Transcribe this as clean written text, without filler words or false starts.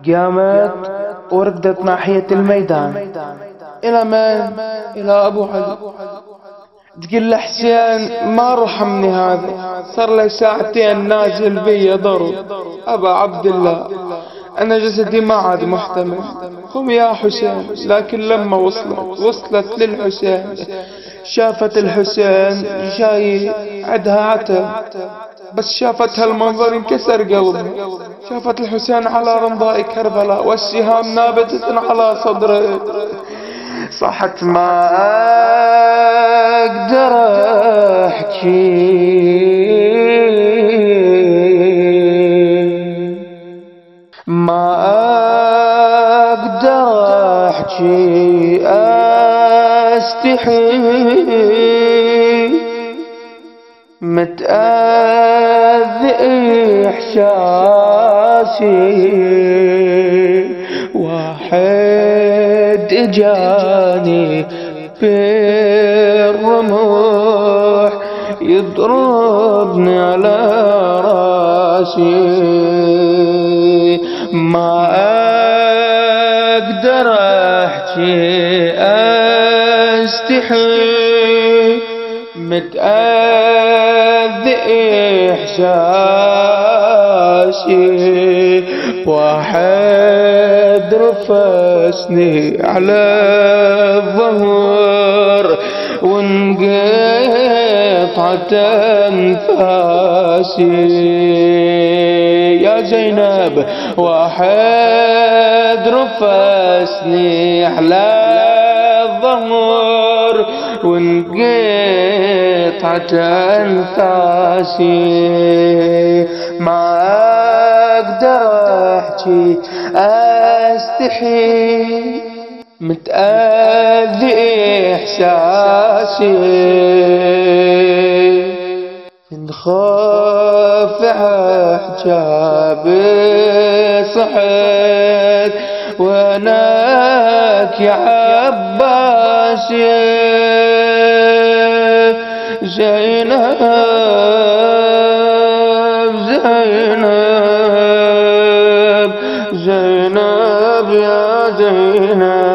قامت وردت ناحية الميدان. إلى من؟ إلى أبو علي. تقول له حسين ما رحمني، هذا صار لي ساعتين نازل بي ضرب. أبا عبد الله أنا جسدي ما عاد محتمل، قم يا حسين. لكن لما وصلت للحسين شافت الحسين جاي عدها عتب، بس شافت هالمنظر انكسر قلبها. شافت الحسين على رمضاء كربلاء والسهام نابتة على صدره. صحت ما اقدر احكي، ما اقدر احكي استحي، متأذي احساسي. واحد اجاني بالرمح يضربني على راسي، ما اقدر احكي استحي، متأذي احساسي. واحد رفسني على الظهر وانقطعت انفاسي. يا زينب واحد رفسني على الظهر وانقطعت انفاسي، ما اقدر احكي استحي، متأذي احساسي. نخاف حجابي صحيت وينك يا عباسي. زينب زينب زينب يا زينب.